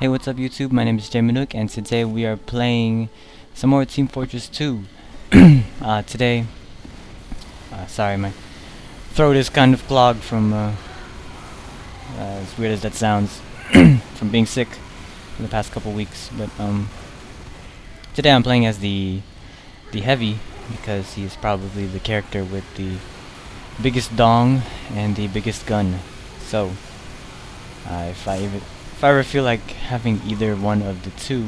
Hey, what's up YouTube? My name is jmanohk and today we are playing some more Team Fortress 2. Today, sorry, my throat is kind of clogged from, as weird as that sounds, from being sick for the past couple weeks. But today I'm playing as the heavy because he's probably the character with the biggest dong and the biggest gun. So, if I ever feel like having either one of the two,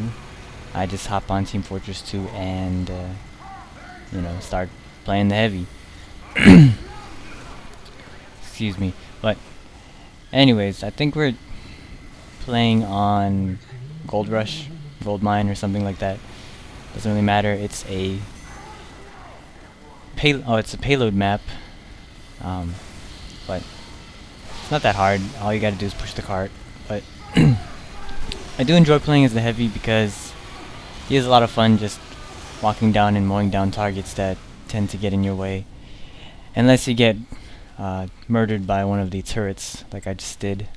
I just hop on Team Fortress 2 and start playing the heavy. Excuse me. But anyways, I think we're playing on Gold Rush, Gold Mine, or something like that. Doesn't really matter. It's a payload map. But it's not that hard. All you gotta do is push the cart. But I do enjoy playing as the heavy because he has a lot of fun just walking down and mowing down targets that tend to get in your way, unless you get murdered by one of the turrets like I just did.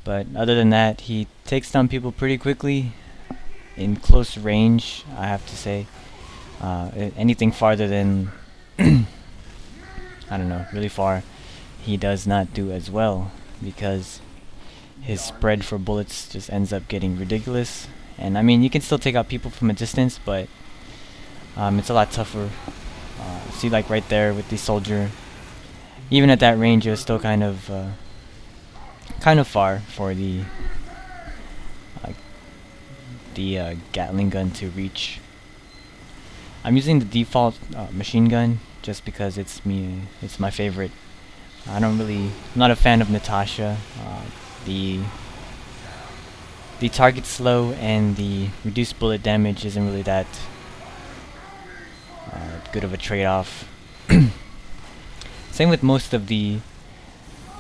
But other than that, he takes down people pretty quickly in close range, I have to say. Anything farther than I don't know, really far, he does not do as well, because his spread for bullets just ends up getting ridiculous. And I mean, you can still take out people from a distance, but it's a lot tougher. See, like right there with the soldier, even at that range, it was still kind of far for the Gatling gun to reach. I'm using the default machine gun just because it's my favorite. I'm not a fan of Natasha. The target slow and the reduced bullet damage isn't really that good of a trade-off. Same with most of the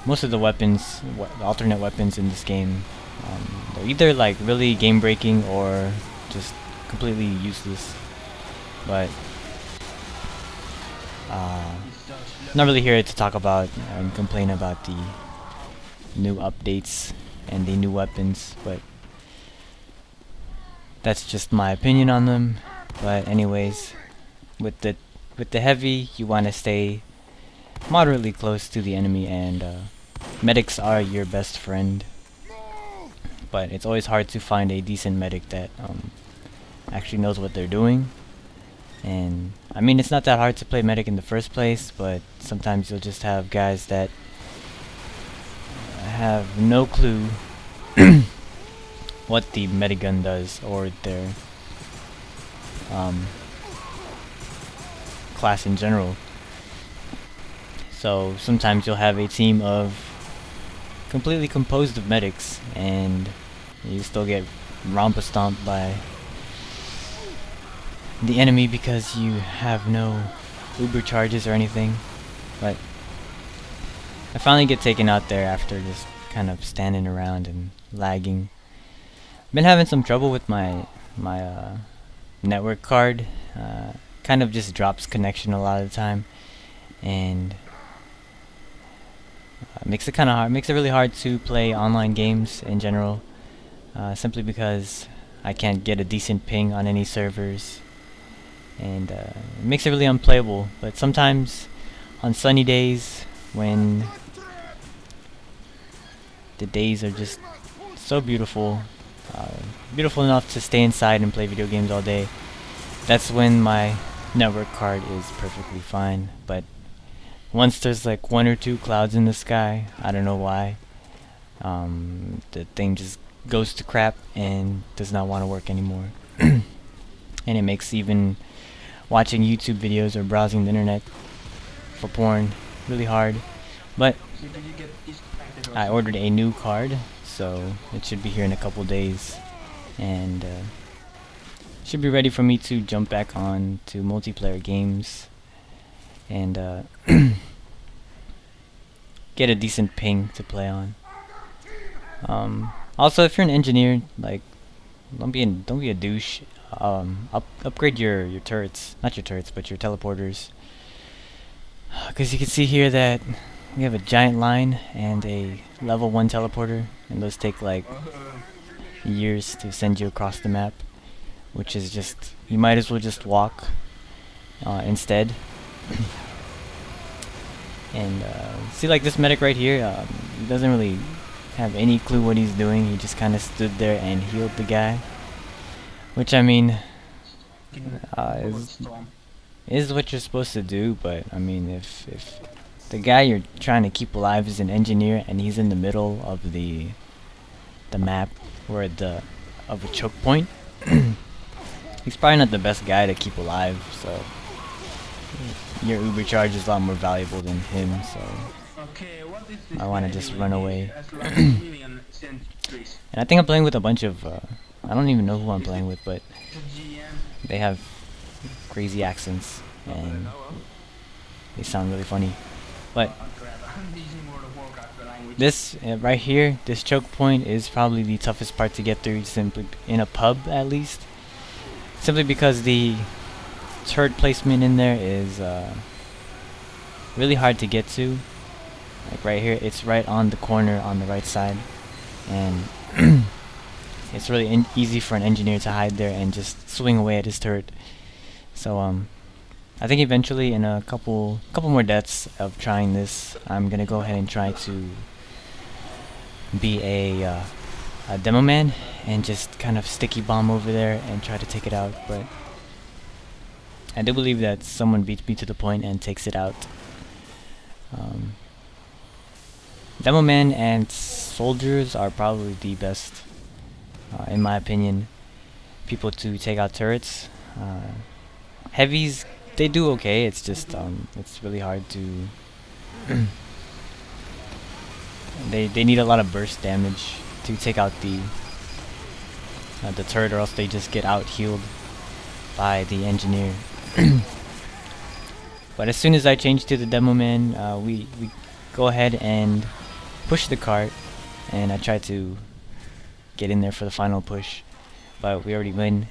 weapons, alternate weapons in this game. They're either like really game-breaking or just completely useless. But I'm not really here to talk about and complain about the new updates and the new weapons, but that's just my opinion on them. But anyways, with the heavy, you want to stay moderately close to the enemy, and medics are your best friend. But it's always hard to find a decent medic that actually knows what they're doing. And I mean, it's not that hard to play medic in the first place, but sometimes you'll just have guys that have no clue what the medigun does, or their class in general. So sometimes you'll have a team of completely composed of medics, and you still get rompa-stomped by the enemy because you have no Uber charges or anything. But I finally get taken out there after just kind of standing around and lagging. Been having some trouble with my network card. Kind of just drops connection a lot of the time, and makes it kind of hard. Makes it really hard to play online games in general, simply because I can't get a decent ping on any servers, and it makes it really unplayable. But sometimes on sunny days, when the days are just so beautiful, beautiful enough to stay inside and play video games all day, that's when my network card is perfectly fine. But once there's like one or two clouds in the sky, I don't know why, the thing just goes to crap and does not want to work anymore. And it makes even watching YouTube videos or browsing the internet for porn really hard. But I ordered a new card, so it should be here in a couple days, and should be ready for me to jump back on to multiplayer games and get a decent ping to play on. Also, if you're an engineer, like, don't be a douche. Upgrade your turrets, not your turrets, but your teleporters, because you can see here that we have a giant line and a level 1 teleporter, and those take like years to send you across the map, which is just, you might as well just walk instead. And see, like this medic right here, he doesn't really have any clue what he's doing. He just kind of stood there and healed the guy, which, I mean, is what you're supposed to do. But I mean, if the guy you're trying to keep alive is an engineer and he's in the middle of the map or of a choke point, he's probably not the best guy to keep alive. So your Uber charge is a lot more valuable than him. So I want to just run away. And I think I'm playing with a bunch of I don't even know who I'm playing with, but they have crazy accents and they sound really funny. But this right here, this choke point is probably the toughest part to get through, simply in a pub at least, simply because the turret placement in there is really hard to get to. Like right here, it's right on the corner on the right side, and it's really easy for an engineer to hide there and just swing away at his turret. So I think eventually, in a couple more deaths of trying this, I'm gonna go ahead and try to be a demo man and just kind of sticky bomb over there and try to take it out. But I do believe that someone beats me to the point and takes it out. Demo men and soldiers are probably the best, in my opinion, people to take out turrets. Heavies, they do okay. It's just it's really hard to. They need a lot of burst damage to take out the turret, or else they just get out healed by the engineer. But as soon as I change to the demo man, we go ahead and push the cart, and I try to get in there for the final push, but we already win,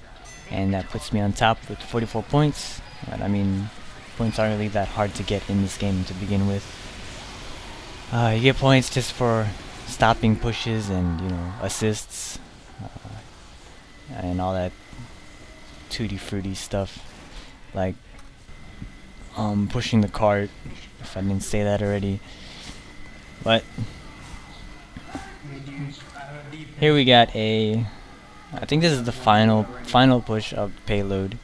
and that puts me on top with 44 points. But I mean, points aren't really that hard to get in this game to begin with. You get points just for stopping pushes and, you know, assists, and all that tutti fruity stuff, like pushing the cart, if I didn't say that already. But here we got I think this is the final push of payload.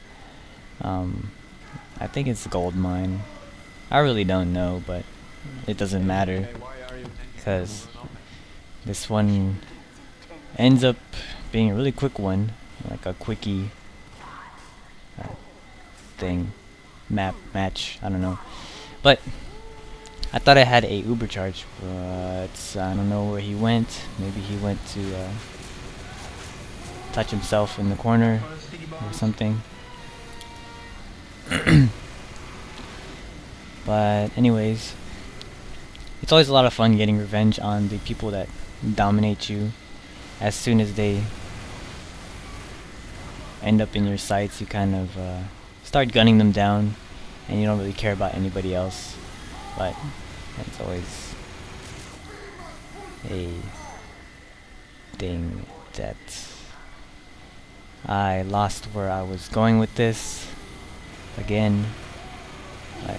I think it's gold mine. I really don't know, but it doesn't matter, because this one ends up being a really quick one, like a quickie thing, match, I don't know. But I thought I had a Uber charge, but I don't know where he went. Maybe he went to touch himself in the corner or something. But anyways, it's always a lot of fun getting revenge on the people that dominate you. As soon as they end up in your sights, you kind of start gunning them down, and you don't really care about anybody else. But that's always a thing that I lost where I was going with this again. But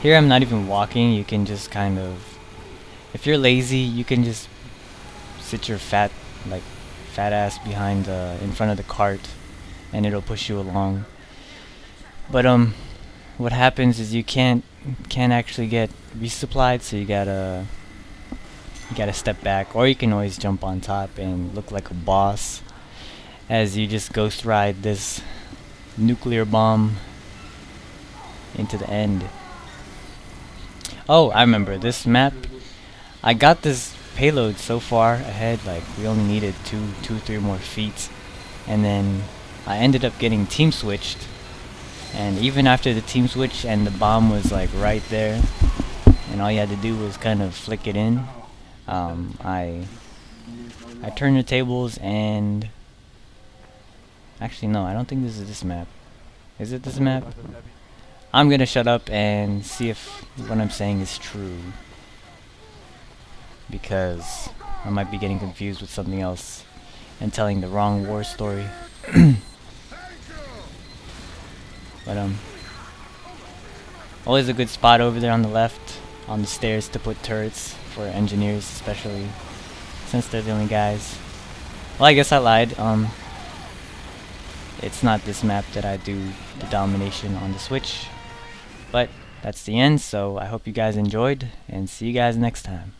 here I'm not even walking. You can just kind of, if you're lazy, you can just sit your fat ass behind in front of the cart, and it'll push you along. But what happens is you can't actually get resupplied, so you gotta step back, or you can always jump on top and look like a boss as you just ghost ride this nuclear bomb into the end. Oh, I remember this map. I got this payload so far ahead, like we only needed two, 3 more feet, and then I ended up getting team switched. And even after the team switch and the bomb was like right there, and all you had to do was kind of flick it in, I turned the tables, and actually no, I don't think this is this map. Is it this map? I'm gonna shut up and see if what I'm saying is true. because I might be getting confused with something else and telling the wrong war story. But always a good spot over there on the left on the stairs to put turrets for engineers, especially since they're the only guys. Well, I guess I lied. It's not this map that I do the domination on the Switch, but that's the end. So I hope you guys enjoyed, and see you guys next time.